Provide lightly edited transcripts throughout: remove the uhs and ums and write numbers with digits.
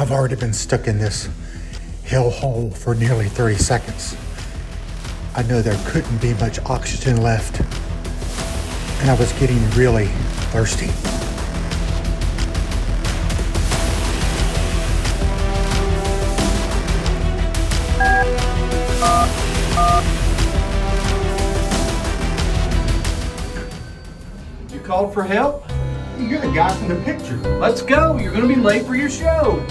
I've already been stuck in this hellhole for nearly 30 seconds. I know there couldn't be much oxygen left, and I was getting really thirsty. You called for help? You're the guy from the picture. Let's go. You're going to be late for your show.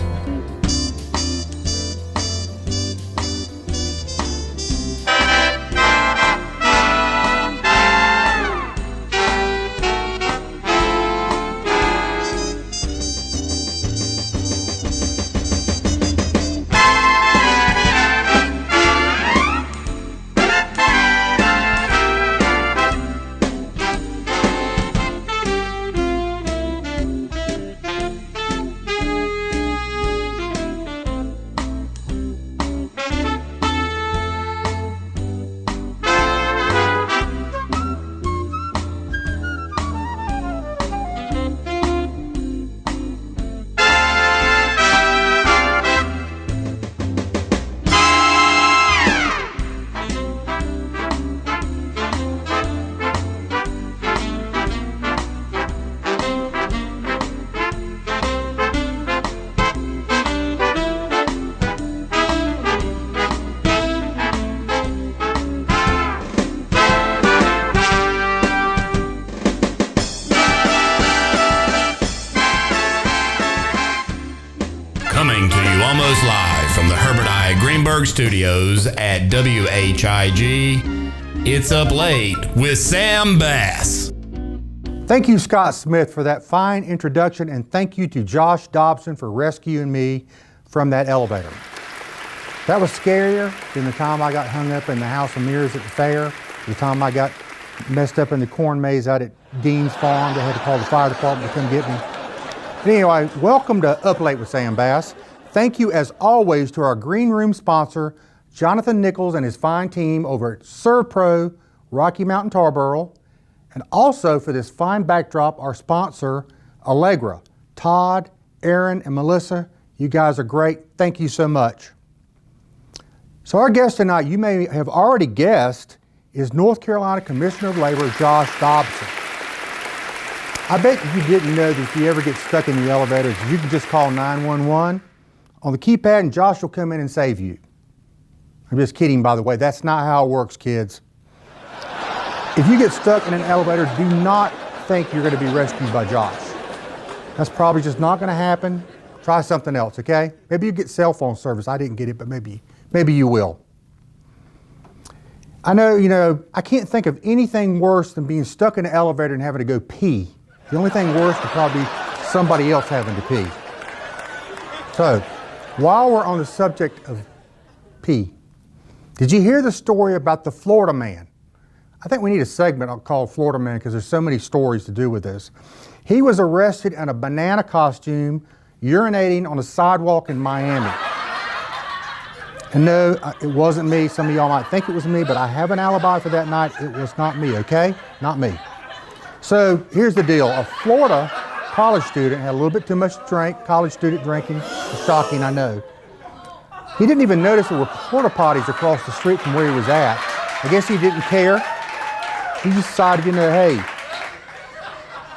Coming to you almost live from the Herbert I. Greenberg Studios at WHIG, It's Up Late with Sam Bass. Thank you, Scott Smith, for that fine introduction, and thank you to Josh Dobson for rescuing me from that elevator. That was scarier than the time I got hung up in the House of Mirrors at the fair, the time I got messed up in the corn maze out at Dean's Farm. They had to call the fire department to come get me. But anyway, welcome to Up Late with Sam Bass. Thank you, as always, to our Green Room sponsor, Jonathan Nichols and his fine team over at ServPro, Rocky Mountain Tarboro, and also for this fine backdrop, our sponsor, Allegra. Todd, Aaron, and Melissa, you guys are great. Thank you so much. So our guest tonight, you may have already guessed, is North Carolina Commissioner of Labor, Josh Dobson. I bet you didn't know that if you ever get stuck in the elevators, you can just call 911 on the keypad and Josh will come in and save you. I'm just kidding, by the way. That's not how it works, kids. If you get stuck in an elevator, do not think you're going to be rescued by Josh. That's probably just not going to happen. Try something else, okay? Maybe you get cell phone service. I didn't get it, but maybe you will. I know, I can't think of anything worse than being stuck in an elevator and having to go pee. The only thing worse would probably be somebody else having to pee. So, while we're on the subject of pee, did you hear the story about the Florida man? I think we need a segment called Florida Man because there's so many stories to do with this. He was arrested in a banana costume, urinating on a sidewalk in Miami. And no, it wasn't me. Some of y'all might think it was me, but I have an alibi for that night. It was not me, okay? Not me. So here's the deal. A Florida college student had a little bit too much to drink. College student drinking. It's shocking, I know. He didn't even notice there were porta potties across the street from where he was at. I guess he didn't care. He just decided, hey,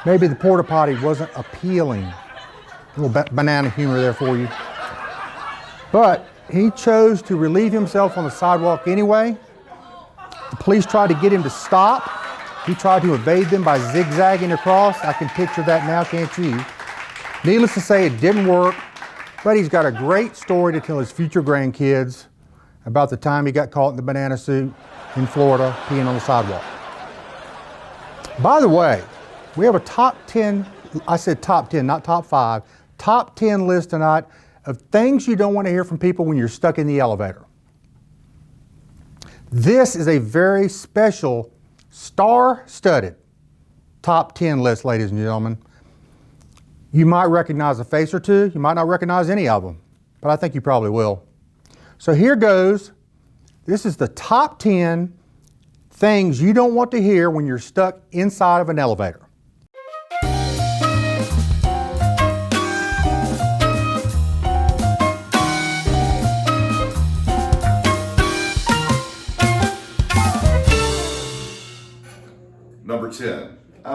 maybe the porta potty wasn't appealing. A little banana humor there for you. But he chose to relieve himself on the sidewalk anyway. The police tried to get him to stop. He tried to evade them by zigzagging across. I can picture that now, can't you? Needless to say, it didn't work, but he's got a great story to tell his future grandkids about the time he got caught in the banana suit in Florida, peeing on the sidewalk. By the way, we have a top 10, I said top 10, not top 5, top 10 list tonight of things you don't want to hear from people when you're stuck in the elevator. This is a very special, star-studded top 10 list, ladies and gentlemen. You might recognize a face or two. You might not recognize any of them, but I think you probably will. So here goes. This is the top 10 things you don't want to hear when you're stuck inside of an elevator.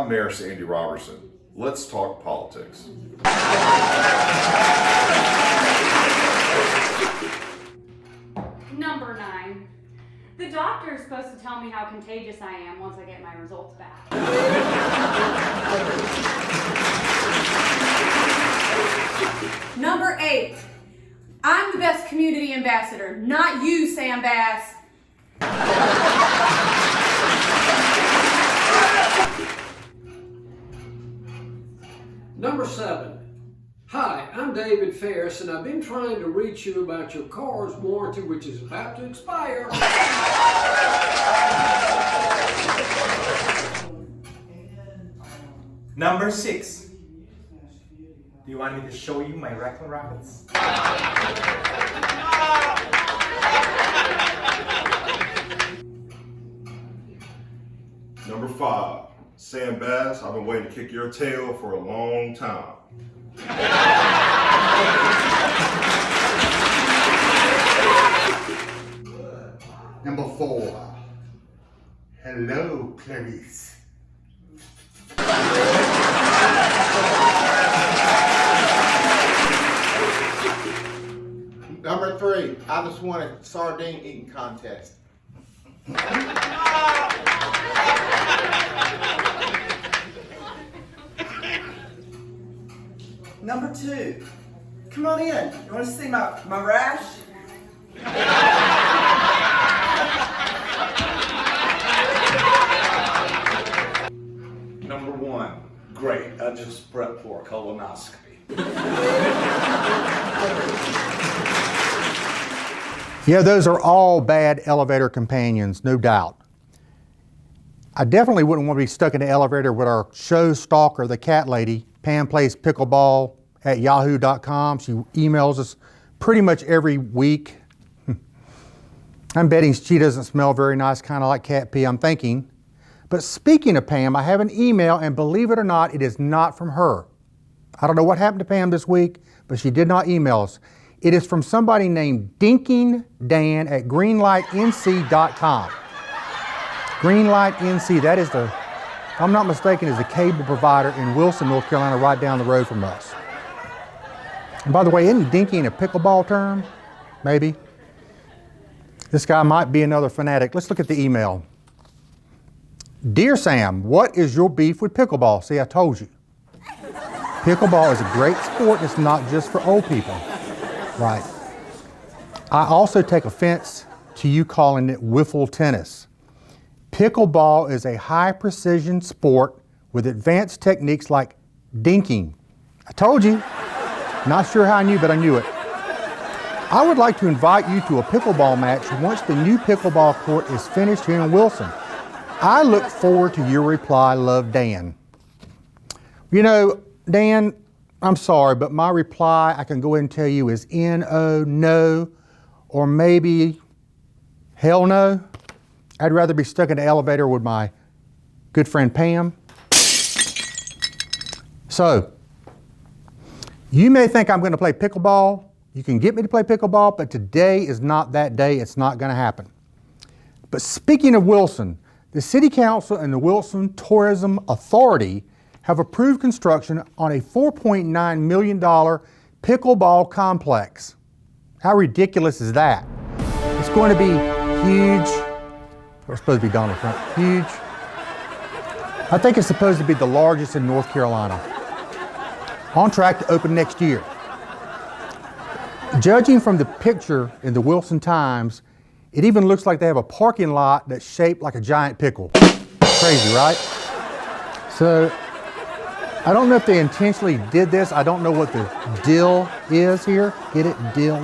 I'm Mayor Sandy Robertson. Let's talk politics. Number 9. The doctor is supposed to tell me how contagious I am once I get my results back. Number 8. I'm the best community ambassador, not you, Sam Bass. Number 7. Hi, I'm David Ferris, and I've been trying to reach you about your car's warranty, which is about to expire. Number 6. Do you want me to show you my rectal rapids? Number 5. Sam Bass, I've been waiting to kick your tail for a long time. Number 4. Hello, Clarice. Number 3. I just won a sardine eating contest. Number 2. Come on in. You want to see my rash? Number 1. Great. I just prepped for a colonoscopy. Yeah, those are all bad elevator companions, no doubt. I definitely wouldn't want to be stuck in the elevator with our show stalker, the cat lady. Pam plays pickleball at yahoo.com. She emails us pretty much every week. I'm betting she doesn't smell very nice, kind of like cat pee, I'm thinking. But speaking of Pam, I have an email, and believe it or not, it is not from her. I don't know what happened to Pam this week, but she did not email us. It is from somebody named Dinking Dan at greenlightnc.com. Greenlight NC, that is the, if I'm not mistaken, is the cable provider in Wilson, North Carolina, right down the road from us. And by the way, isn't dinking a pickleball term? Maybe. This guy might be another fanatic. Let's look at the email. Dear Sam, what is your beef with pickleball? See, I told you. Pickleball is a great sport. It's not just for old people. Right. I also take offense to you calling it wiffle tennis. Pickleball is a high-precision sport with advanced techniques like dinking. I told you. Not sure how I knew, but I knew it. I would like to invite you to a pickleball match once the new pickleball court is finished here in Wilson. I look forward to your reply. Love, Dan. You know, Dan, I'm sorry, but my reply, I can go ahead and tell you, is N-O, no, or maybe hell no. I'd rather be stuck in the elevator with my good friend Pam. So, you may think I'm going to play pickleball. You can get me to play pickleball, but today is not that day. It's not going to happen. But speaking of Wilson, the City Council and the Wilson Tourism Authority have approved construction on a $4.9 million pickleball complex. How ridiculous is that? It's going to be huge. It's supposed to be Donald Trump. Huge. I think it's supposed to be the largest in North Carolina. On track to open next year. Judging from the picture in the Wilson Times, it even looks like they have a parking lot that's shaped like a giant pickle. Crazy, right? So, I don't know if they intentionally did this. I don't know what the deal is here. Get it? Deal.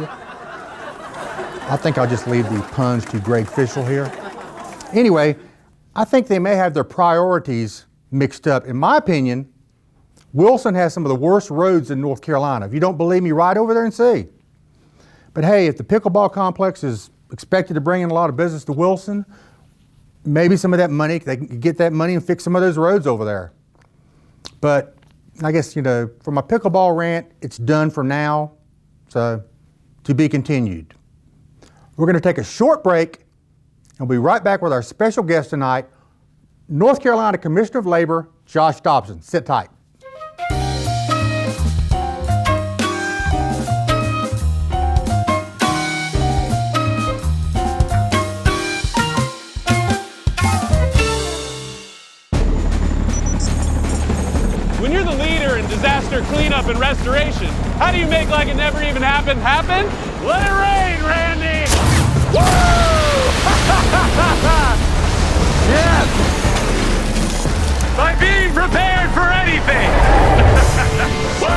I think I'll just leave the puns to Greg Fishel here. Anyway, I think they may have their priorities mixed up. In my opinion, Wilson has some of the worst roads in North Carolina. If you don't believe me, ride over there and see. But hey, if the pickleball complex is expected to bring in a lot of business to Wilson, maybe some of that money, they can get that money and fix some of those roads over there. But I guess, you know, for my pickleball rant, it's done for now. So, to be continued. We're going to take a short break and we'll be right back with our special guest tonight, North Carolina Commissioner of Labor, Josh Dobson. Sit tight. When you're the leader in disaster cleanup and restoration, how do you make like it never even happened happen? Let it rain, Randy! Woo! Yes! By being prepared for anything! Woo!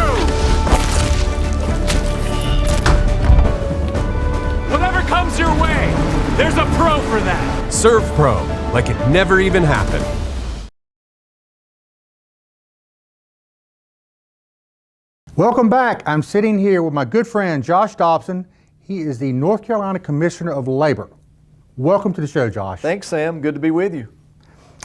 Whatever comes your way, there's a pro for that. Serve Pro, like it never even happened. Welcome back. I'm sitting here with my good friend Josh Dobson. He is the North Carolina Commissioner of Labor. Welcome to the show, Josh. Thanks, Sam. Good to be with you.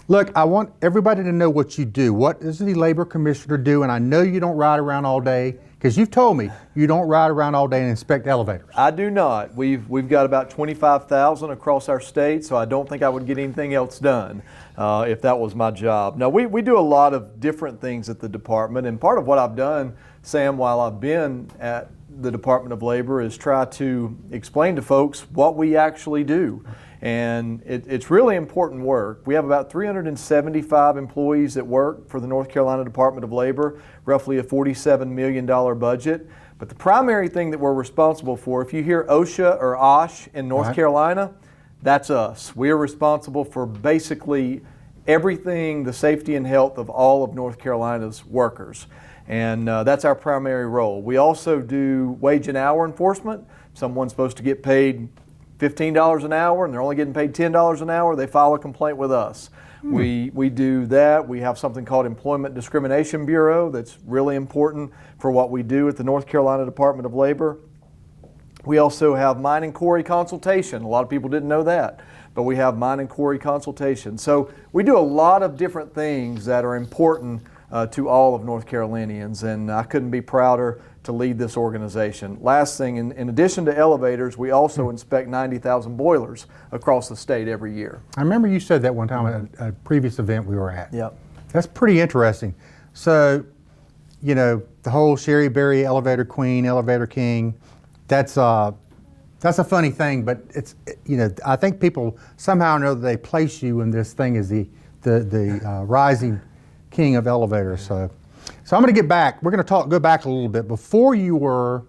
Look, I want everybody to know what you do. What does the Labor Commissioner do? And I know you don't ride around all day, because you've told me you don't ride around all day and inspect elevators. I do not. We've got about 25,000 across our state, so I don't think I would get anything else done if that was my job. Now, we do a lot of different things at the department, and part of what I've done, Sam, while I've been at the Department of Labor is try to explain to folks what we actually do. And it's really important work. We have about 375 employees that work for the North Carolina Department of Labor, roughly a $47 million budget. But the primary thing that we're responsible for, if you hear OSHA or OSH in North Carolina, that's us. We are responsible for basically everything, the safety and health of all of North Carolina's workers. And that's our primary role. We also do wage and hour enforcement. Someone's supposed to get paid $15 an hour and they're only getting paid $10 an hour, they file a complaint with us. We do that. We have something called Employment Discrimination Bureau that's really important for what we do at the North Carolina Department of Labor. We also have mine and quarry consultation. A lot of people didn't know that, but we have mine and quarry consultation. So we do a lot of different things that are important to all of North Carolinians, and I couldn't be prouder to lead this organization. Last thing, in addition to elevators, we also inspect 90,000 boilers across the state every year. I remember you said that one time at a previous event we were at. Yep. That's pretty interesting. So, you know, the whole Sherry Berry elevator queen, elevator king, that's a funny thing, but it's, you know, I think people somehow know that they place you in this thing as the rising king of elevators. So I'm going to get back. We're going to go back a little bit. Before you were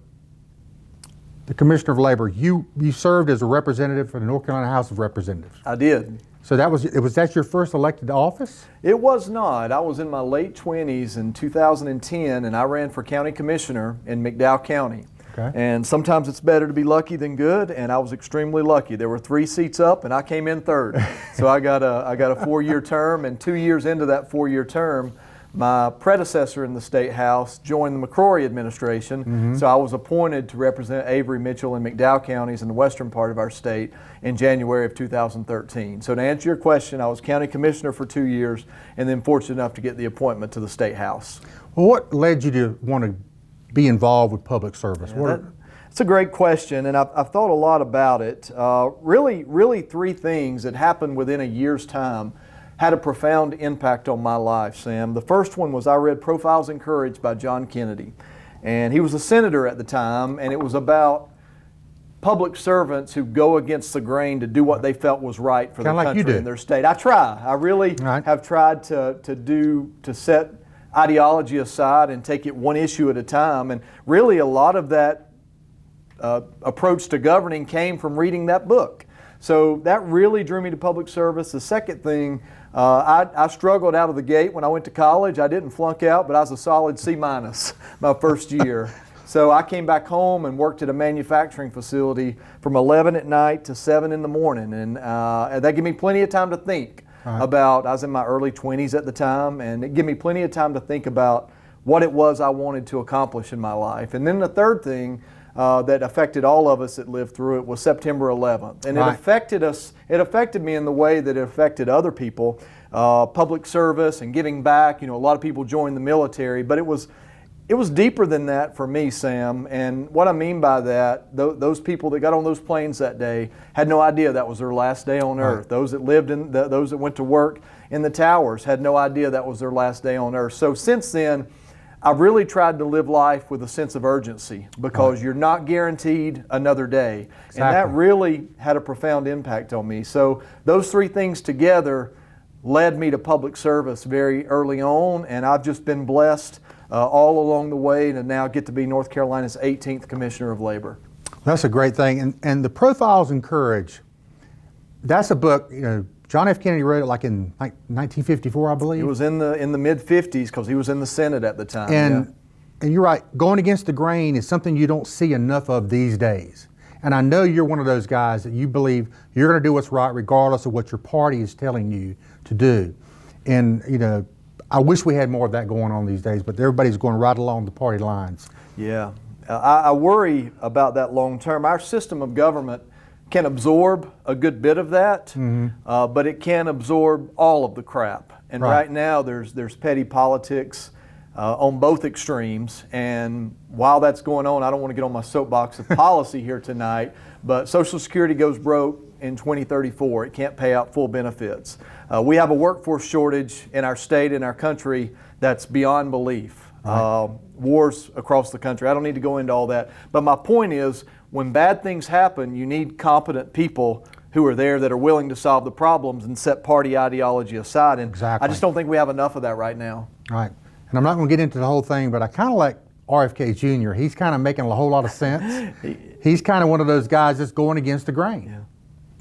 the Commissioner of Labor, you served as a representative for the North Carolina House of Representatives. I did. So was that your first elected office? It was not. I was in my late 20s in 2010, and I ran for county commissioner in McDowell County. Okay. And sometimes it's better to be lucky than good, and I was extremely lucky. There were 3 seats up, and I came in third. So I got a 4-year term, and 2 years into that 4-year term, my predecessor in the State House joined the McCrory administration, so I was appointed to represent Avery, Mitchell, and McDowell counties in the western part of our state in January of 2013. So to answer your question, I was county commissioner for 2 years and then fortunate enough to get the appointment to the State House. Well, what led you to want to be involved with public service? It's a great question, and I've thought a lot about it. Really 3 things that happened within a year's time had a profound impact on my life, Sam. The first one was I read Profiles in Courage by John Kennedy. And he was a senator at the time, and it was about public servants who go against the grain to do what they felt was right for their country and their state. I try. I really have tried to set ideology aside and take it one issue at a time. And really a lot of that approach to governing came from reading that book. So that really drew me to public service. The second thing, I struggled out of the gate when I went to college. I didn't flunk out, but I was a solid C- my first year. So I came back home and worked at a manufacturing facility from 11 at night to 7 in the morning. And that gave me plenty of time to think about, I was in my early 20s at the time, and it gave me plenty of time to think about what it was I wanted to accomplish in my life. And then the third thing that affected all of us that lived through it was September 11th. And it affected us, it affected me in the way that it affected other people. Public service and giving back, you know, a lot of people joined the military, but it was It was deeper than that for me, Sam. And what I mean by that, those people that got on those planes that day had no idea that was their last day on Earth. Those that lived in, those that went to work in the towers had no idea that was their last day on Earth. So since then, I've really tried to live life with a sense of urgency because you're not guaranteed another day. Exactly. And that really had a profound impact on me. So those three things together led me to public service very early on, and I've just been blessed all along the way to now get to be North Carolina's 18th Commissioner of Labor. That's a great thing. And the Profiles in Courage, that's a book, you know, John F. Kennedy wrote it like in 1954, I believe. It was in the mid-50s because he was in the Senate at the time. And you're right, going against the grain is something you don't see enough of these days. And I know you're one of those guys that you believe you're going to do what's right regardless of what your party is telling you to do. And, you know, I wish we had more of that going on these days, but everybody's going right along the party lines. Yeah. I worry about that long term. Our system of government can absorb a good bit of that, but it can't absorb all of the crap. And right now there's petty politics on both extremes. And while that's going on, I don't want to get on my soapbox of policy here tonight, but Social Security goes broke in 2034. It can't pay out full benefits. We have a workforce shortage in our state and our country that's beyond belief. Wars across the country. I don't need to go into all that. But my point is, when bad things happen, you need competent people who are there that are willing to solve the problems and set party ideology aside. And I just don't think we have enough of that right now. Right. And I'm not going to get into the whole thing, but I kind of like RFK Jr. He's kind of making a whole lot of sense. He's kind of one of those guys that's going against the grain. Yeah.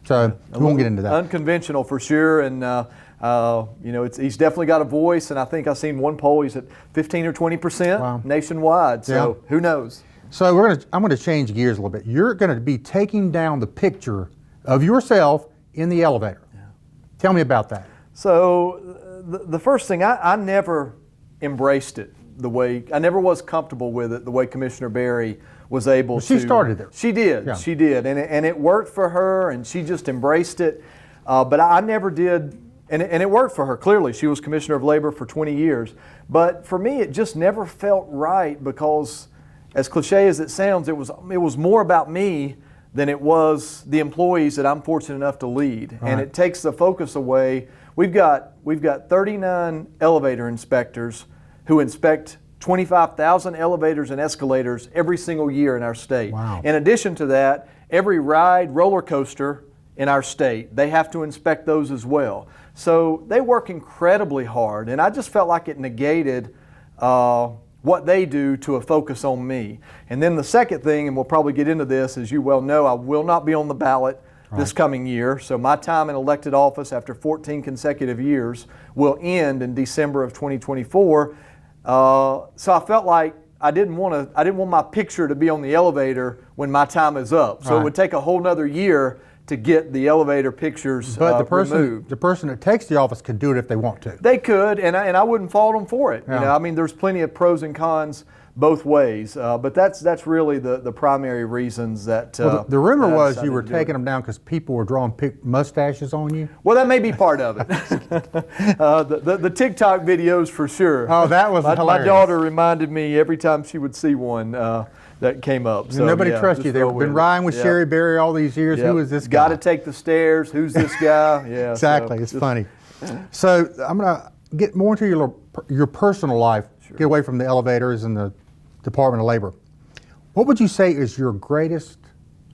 So we won't get into that. Unconventional for sure, and you know, he's definitely got a voice. And I think I've seen one poll; he's at 15 or 20% nationwide. So who knows? So I'm going to change gears a little bit. You're going to be taking down the picture of yourself in the elevator. Yeah. Tell me about that. So the first thing, I never embraced it the way, I never was comfortable with it the way Commissioner Berry was able to. She started there. She did. Yeah. She did. And it worked for her, and she just embraced it. But I never did, and it worked for her. Clearly, she was Commissioner of Labor for 20 years. But for me, it just never felt right because, as cliche as it sounds, it was more about me than it was the employees that I'm fortunate enough to lead. Right. And it takes the focus away. We've got 39 elevator inspectors who inspect 25,000 elevators and escalators every single year in our state. Wow. In addition to that, every ride, roller coaster in our state, they have to inspect those as well. So they work incredibly hard, and I just felt like it negated what they do to a focus on me. And then the second thing, and we'll probably get into this, as you well know, I will not be on the ballot this coming year. So my time in elected office after 14 consecutive years will end in December of 2024. So I felt like I didn't want my picture to be on the elevator when my time is up. So it would take a whole nother year to get the elevator pictures removed. The person that takes the office can do it if they want to. They could, and I wouldn't fault them for it. Yeah. You know, I mean, there's plenty of pros and cons both ways, but that's really the primary reasons that. Well, the rumor was you were taking them down because people were drawing mustaches on you. Well, that may be part of it. the TikTok videos for sure. Oh, that was hilarious. My daughter reminded me every time she would see one. That came up. So, nobody trusts you. They've been riding with Sherry Berry all these years. Who is this guy? Got to take the stairs. Who's this guy? Yeah, exactly. So, it's funny. So I'm going to get more into your personal life. Sure. Get away from the elevators and the Department of Labor. What would you say is your greatest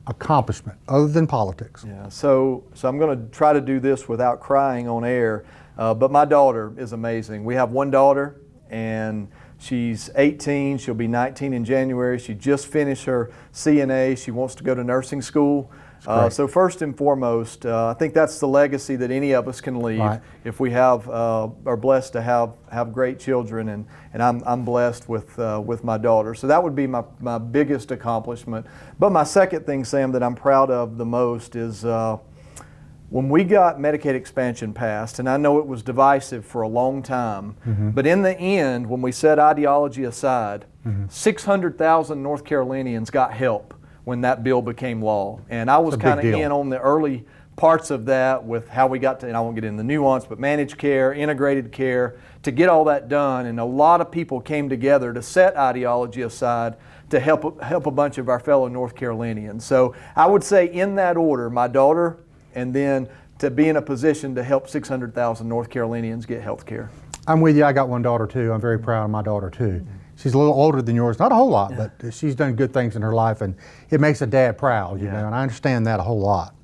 accomplishment other than politics? Yeah. So I'm going to try to do this without crying on air. But my daughter is amazing. We have one daughter, and she's 18. She'll be 19 in January. She just finished her CNA. She wants to go to nursing school. So first and foremost, I think that's the legacy that any of us can leave if we are blessed to have great children, and I'm blessed with my daughter. So that would be my biggest accomplishment. But my second thing, Sam, that I'm proud of the most is when we got Medicaid expansion passed, and I know it was divisive for a long time, but in the end, when we set ideology aside, 600,000 North Carolinians got help when that bill became law. And I was kind of in on the early parts of that with how we got to, and I won't get into the nuance, but managed care, integrated care, to get all that done. And a lot of people came together to set ideology aside to help a bunch of our fellow North Carolinians. So I would say in that order, my daughter, and then to be in a position to help 600,000 North Carolinians get health care. I'm with you. I got one daughter too. I'm very proud of my daughter too. She's a little older than yours, not a whole lot, but she's done good things in her life, and it makes a dad proud, you know, and I understand that a whole lot.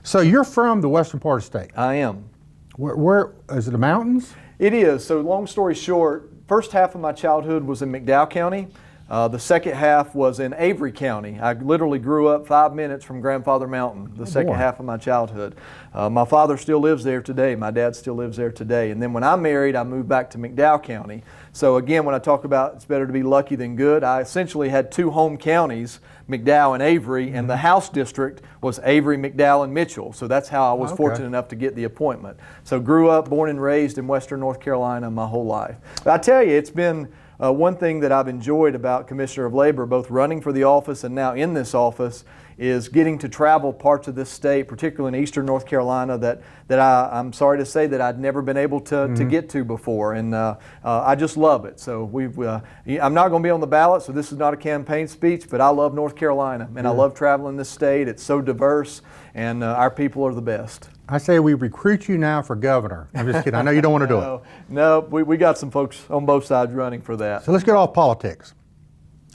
So you're from the western part of the state. I am. Where is it, the mountains? It is. So long story short, first half of my childhood was in McDowell County. The second half was in Avery County. I literally grew up 5 minutes from Grandfather Mountain, the second half of my childhood. My father still lives there today. My dad still lives there today. And then when I married, I moved back to McDowell County. So again, when I talk about it's better to be lucky than good, I essentially had two home counties, McDowell and Avery, and the House district was Avery, McDowell, and Mitchell. So that's how I was fortunate enough to get the appointment. So grew up, born and raised in Western North Carolina my whole life. But I tell you, it's been one thing that I've enjoyed about Commissioner of Labor, both running for the office and now in this office, is getting to travel parts of this state, particularly in eastern North Carolina, that I'm sorry to say that I'd never been able to get to before. And I just love it. So I'm not going to be on the ballot, so this is not a campaign speech, but I love North Carolina, and I love traveling this state. It's so diverse, and our people are the best. I say we recruit you now for governor. I'm just kidding. I know you don't want to do it. No, we got some folks on both sides running for that. So let's get off politics.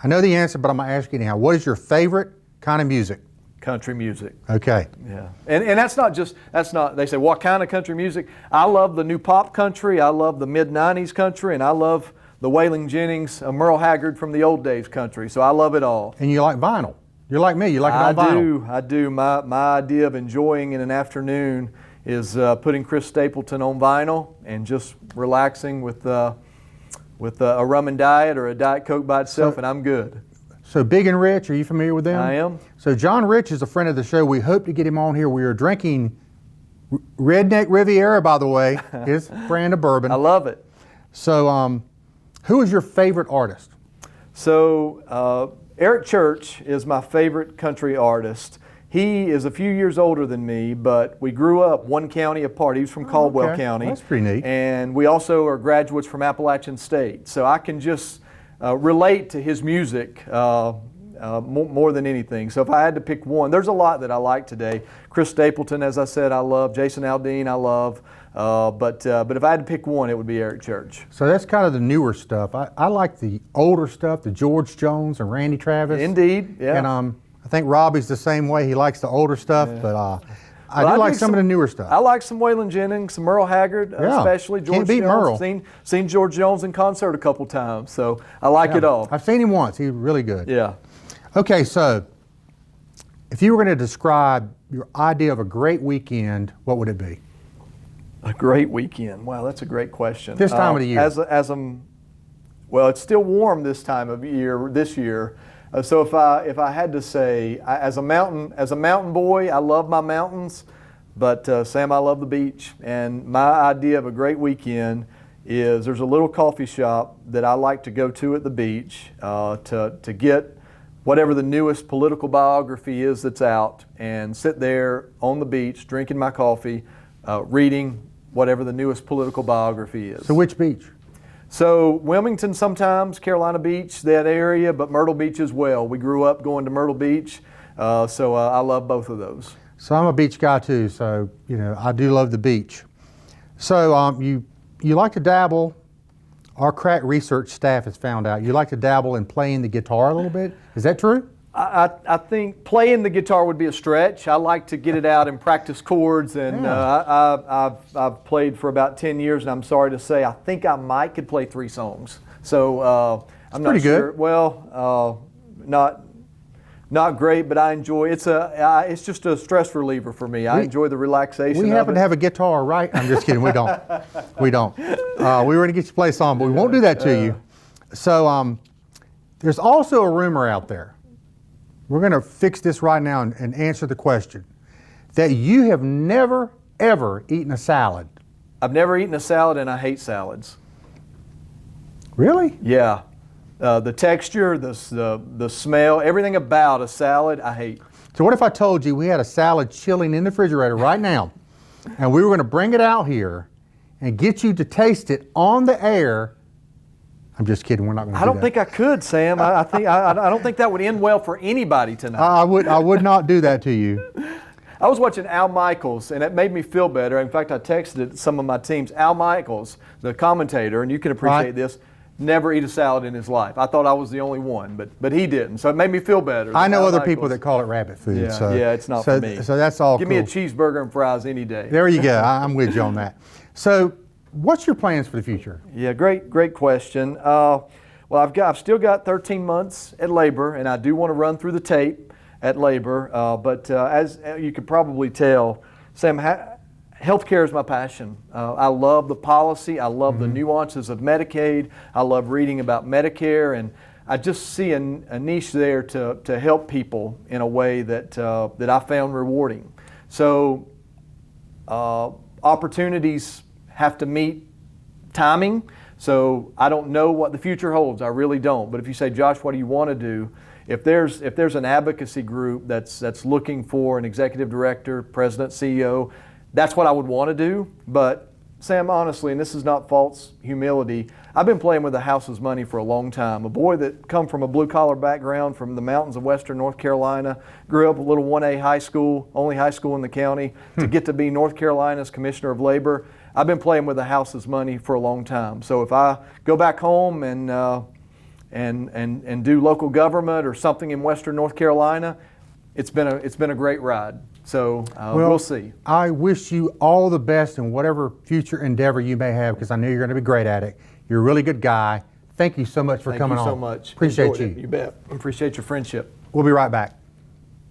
I know the answer, but I'm going to ask you anyhow. What is your favorite kind of music? Country music. Okay. Yeah. And that's not, they say, what kind of country music? I love the new pop country. I love the mid-90s country, and I love the Waylon Jennings, Merle Haggard from the old days country. So I love it all. And you like vinyl. You're like me. You like it on vinyl. I do. My idea of enjoying in an afternoon is putting Chris Stapleton on vinyl and just relaxing with a rum and diet or a Diet Coke by itself, and I'm good. So Big and Rich, are you familiar with them? I am. So John Rich is a friend of the show. We hope to get him on here. We are drinking Redneck Riviera, by the way, his brand of bourbon. I love it. So who is your favorite artist? So Eric Church is my favorite country artist. He is a few years older than me, but we grew up one county apart. He was from Caldwell County. That's pretty neat. And we also are graduates from Appalachian State. So I can just relate to his music more than anything. So if I had to pick one, there's a lot that I like today. Chris Stapleton, as I said, I love. Jason Aldean, I love. But if I had to pick one, it would be Eric Church. So that's kind of the newer stuff. I like the older stuff, the George Jones and Randy Travis. Indeed, yeah. And I think Robbie's the same way. He likes the older stuff, but I do like some of the newer stuff. I like some Waylon Jennings, some Merle Haggard, especially George Can't beat Jones. Merle. Seen George Jones in concert a couple times, so I like it all. I've seen him once. He's really good. Yeah. Okay, so if you were going to describe your idea of a great weekend, what would it be? A great weekend. Wow, that's a great question. This time of the year. Well, it's still warm this time of year. This year. So if I had to say, as a mountain boy, I love my mountains, but Sam, I love the beach. And my idea of a great weekend is there's a little coffee shop that I like to go to at the beach to get whatever the newest political biography is that's out, and sit there on the beach drinking my coffee, reading whatever the newest political biography is. So which beach? So Wilmington sometimes, Carolina Beach, that area, but Myrtle Beach as well. We grew up going to Myrtle Beach, so I love both of those. So I'm a beach guy too, so I do love the beach. So you like to dabble, our crack research staff has found out, you like to dabble in playing the guitar a little bit. Is that true? I think playing the guitar would be a stretch. I like to get it out and practice chords, and I've played for about 10 years, and I'm sorry to say I think I could play 3 songs. So I'm not sure. Good. Well, not great, but I enjoy it. It's just a stress reliever for me. I enjoy the relaxation. We happen to have a guitar, right? I'm just kidding. We don't. We don't. We were going to get you to play a song, but we won't do that to you. So there's also a rumor out there. We're going to fix this right now and answer the question that you have never, ever eaten a salad. I've never eaten a salad, and I hate salads. Really? Yeah. The texture, the smell, everything about a salad, I hate. So what if I told you we had a salad chilling in the refrigerator right now, and we were going to bring it out here and get you to taste it on the air? I'm just kidding. We're not going to do that. I don't think I could, Sam. I don't think that would end well for anybody tonight. I would not do that to you. I was watching Al Michaels, and it made me feel better. In fact, I texted some of my teams. Al Michaels, the commentator, and you can appreciate this, never eat a salad in his life. I thought I was the only one, but he didn't. So it made me feel better. I know other people that call it rabbit food. Yeah, so, it's not for me. So that's all Give cool. me a cheeseburger and fries any day. There you go. I'm with you on that. So what's your plans for the future? Yeah, great question. Well, I've still got 13 months at Labor, and I do want to run through the tape at Labor. But as you could probably tell, Sam, healthcare is my passion. I love the policy. I love the nuances of Medicaid. I love reading about Medicare, and I just see a niche there to help people in a way that I found rewarding. So opportunities have to meet timing. So I don't know what the future holds. I really don't. But if you say, Josh, what do you want to do? If there's an advocacy group that's looking for an executive director, president, CEO, that's what I would want to do. But Sam, honestly, and this is not false humility, I've been playing with the house's money for a long time. A boy that come from a blue-collar background from the mountains of western North Carolina, grew up a little 1A high school, only high school in the county, to get to be North Carolina's Commissioner of Labor. I've been playing with the house's money for a long time. So if I go back home and do local government or something in western North Carolina, it's been a great ride. So we'll see. I wish you all the best in whatever future endeavor you may have, because I know you're going to be great at it. You're a really good guy. Thank you so much for coming on. Thank you so much. Appreciate you. You bet. Appreciate your friendship. We'll be right back.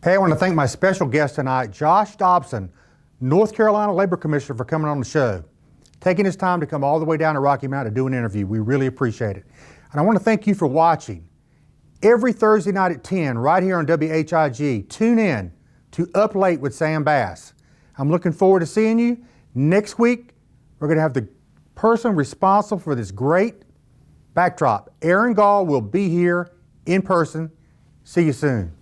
Hey, I want to thank my special guest tonight, Josh Dobson, North Carolina Labor Commissioner, for coming on the show, taking his time to come all the way down to Rocky Mount to do an interview. We really appreciate it. And I want to thank you for watching. Every Thursday night at 10, right here on WHIG, tune in to Up Late with Sam Bass. I'm looking forward to seeing you. Next week, we're going to have the person responsible for this great backdrop. Aaron Gall will be here in person. See you soon.